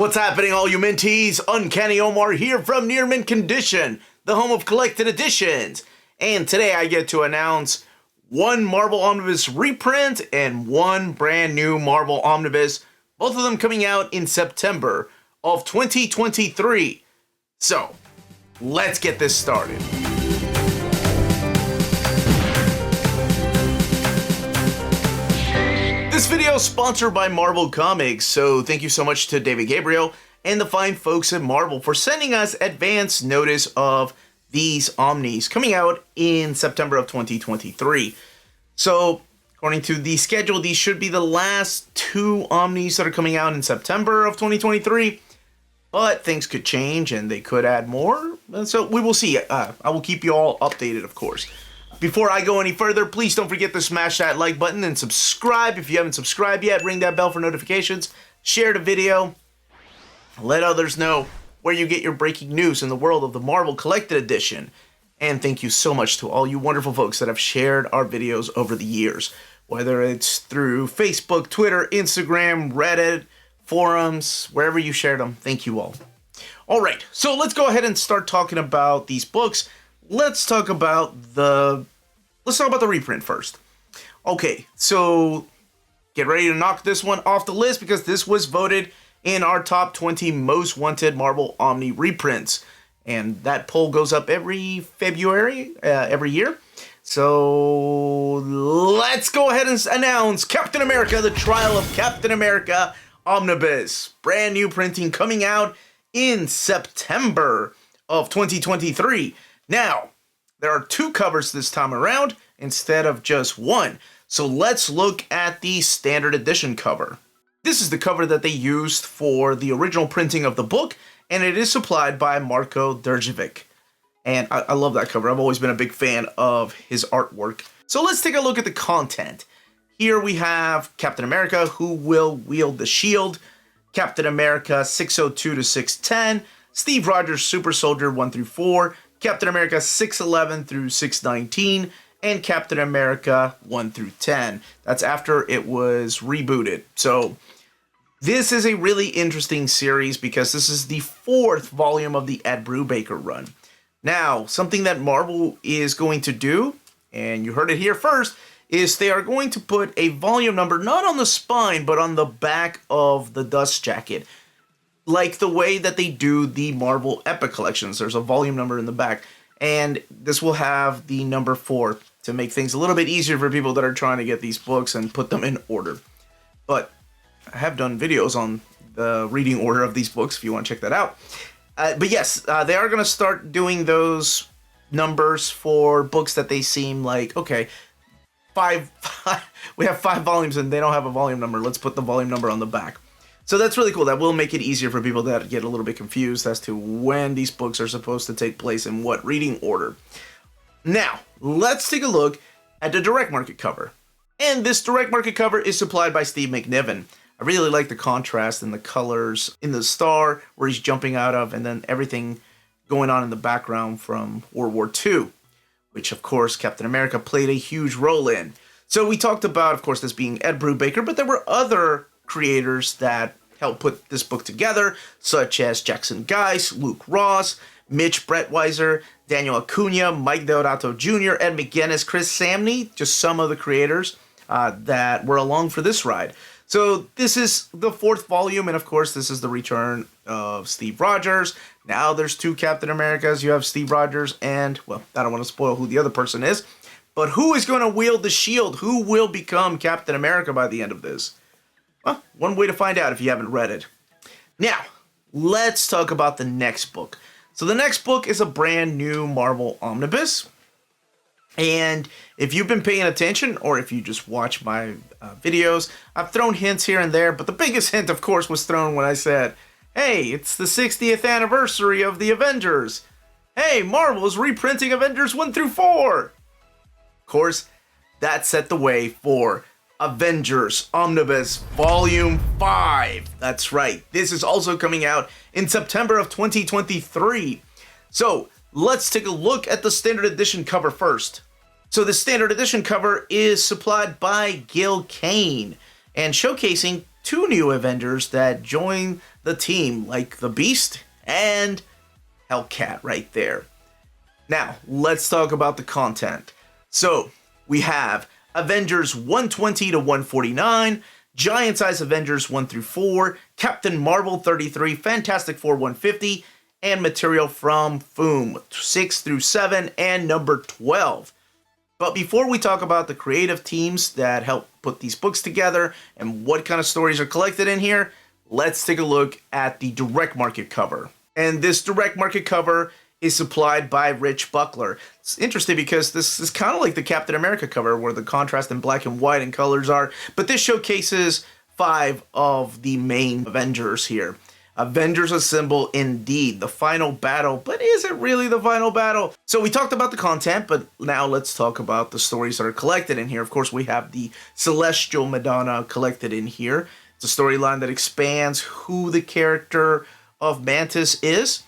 What's happening, all you minties? Uncanny Omar here from Near Mint Condition, the home of collected editions. And today I get to announce one Marvel Omnibus reprint and one brand new Marvel Omnibus, both of them coming out in September of 2023. So, let's get this started. This video is sponsored by Marvel Comics, so thank you so much to David Gabriel and the fine folks at Marvel for sending us advance notice of these Omnis coming out in September of 2023. So, according to the schedule, these should be the last two Omnis that are coming out in September of 2023, but things could change and they could add more, so we will see. I will keep you all updated, of course. Before I go any further, please don't forget to smash that like button and subscribe if you haven't subscribed yet. Ring that bell for notifications. Share the video. Let others know where you get your breaking news in the world of the Marvel Collected Edition. And thank you so much to all you wonderful folks that have shared our videos over the years. Whether it's through Facebook, Twitter, Instagram, Reddit, forums, wherever you shared them. Thank you all. Alright, so let's go ahead and start talking about these books. Let's talk about the reprint first. Okay, so get ready to knock this one off the list because this was voted in our top 20 most wanted Marvel Omni reprints. And that poll goes up every February, every year. So let's go ahead and announce Captain America, The Trial of Captain America Omnibus. Brand new printing coming out in September of 2023. Now, there are two covers this time around instead of just one. So let's look at the standard edition cover. This is the cover that they used for the original printing of the book, and it is supplied by Marko Drjevic. And I love that cover. I've always been a big fan of his artwork. So let's take a look at the content. Here we have Captain America, who will wield the shield, Captain America 602 to 610, Steve Rogers Super Soldier 1 through 4, Captain America 611 through 619, and Captain America 1 through 10. That's after it was rebooted. So this is a really interesting series because this is the fourth volume of the Ed Brubaker run. Now, something that Marvel is going to do, and you heard it here first, is they are going to put a volume number not on the spine, but on the back of the dust jacket. Like the way that they do the Marvel Epic collections. There's a volume number in the back. And this will have the number 4 to make things a little bit easier for people that are trying to get these books and put them in order. But I have done videos on the reading order of these books if you want to check that out. But yes, they are going to start doing those numbers for books that they seem like, okay, we have 5 volumes and they don't have a volume number. Let's put the volume number on the back. So that's really cool. That will make it easier for people that get a little bit confused as to when these books are supposed to take place in what reading order. Now, let's take a look at the direct market cover. And this direct market cover is supplied by Steve McNiven. I really like the contrast and the colors in the star where he's jumping out of, and then everything going on in the background from World War II, which of course Captain America played a huge role in. So we talked about, of course, this being Ed Brubaker, but there were other creators that helped put this book together, such as Jackson Guice, Luke Ross, Mitch Brettweiser, Daniel Acuna, Mike Deodato Jr., Ed McGuinness, Chris Samney, just some of the creators that were along for this ride. So this is the 4th volume, and of course this is the return of Steve Rogers. Now there's 2 Captain Americas. You have Steve Rogers and, well, I don't want to spoil who the other person is, but who is going to wield the shield? Who will become Captain America by the end of this? Well, one way to find out if you haven't read it. Now, let's talk about the next book. So the next book is a brand new Marvel Omnibus. And if you've been paying attention, or if you just watch my videos, I've thrown hints here and there. But the biggest hint, of course, was thrown when I said, hey, it's the 60th anniversary of the Avengers. Hey, Marvel is reprinting Avengers 1 through 4. Of course, that set the way for Avengers Omnibus Volume 5. That's right. This is also coming out in September of 2023. So let's take a look at the standard edition cover first. So the standard edition cover is supplied by Gil Kane and showcasing two new Avengers that join the team, like the Beast and Hellcat right there. Now, let's talk about the content. So, we have Avengers 120 to 149, Giant Size Avengers 1 through 4, Captain Marvel 33, Fantastic Four 150, and material from Foom 6 through 7 and number 12. But before we talk about the creative teams that help put these books together and what kind of stories are collected in here, let's take a look at the direct market cover. And this direct market cover is supplied by Rich Buckler. It's interesting because this is kind of like the Captain America cover where the contrast in black and white and colors are, but this showcases 5 of the main Avengers here. Avengers Assemble indeed, the final battle, but is it really the final battle? So we talked about the content, but now let's talk about the stories that are collected in here. Of course, we have the Celestial Madonna collected in here. It's a storyline that expands who the character of Mantis is.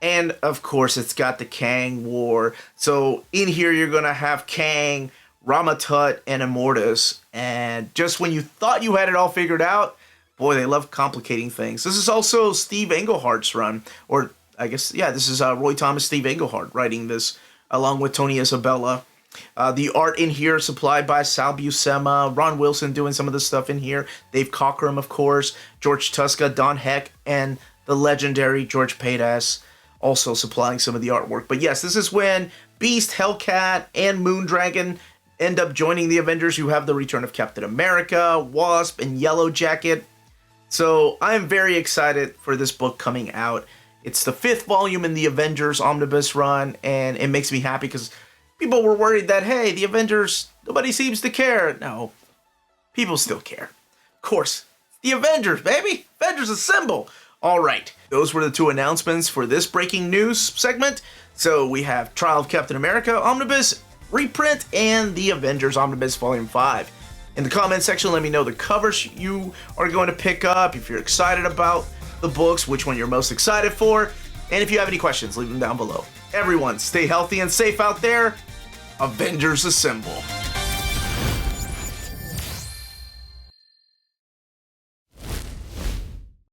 And of course, it's got the Kang War. So in here, you're going to have Kang, Ramatut, and Immortus. And just when you thought you had it all figured out, boy, they love complicating things. This is also Steve Englehart's run, or I guess, yeah, this is Roy Thomas, Steve Englehart writing this along with Tony Isabella. The art in here supplied by Sal Buscema, Ron Wilson doing some of the stuff in here, Dave Cockrum, of course, George Tuska, Don Heck, and the legendary George Padas also supplying some of the artwork. But yes, this is when Beast, Hellcat, and Moondragon end up joining the Avengers. You have the return of Captain America, Wasp, and Yellow Jacket. So I'm very excited for this book coming out. It's the 5th volume in the Avengers Omnibus run, and it makes me happy because people were worried that, hey, the Avengers, nobody seems to care. No, people still care. Of course, the Avengers, baby. Avengers Assemble. All right, those were the 2 announcements for this breaking news segment. So we have Trial of Captain America Omnibus Reprint and the Avengers Omnibus Volume 5. In the comment section, let me know the covers you are going to pick up, if you're excited about the books, which one you're most excited for, and if you have any questions, leave them down below. Everyone, stay healthy and safe out there. Avengers Assemble.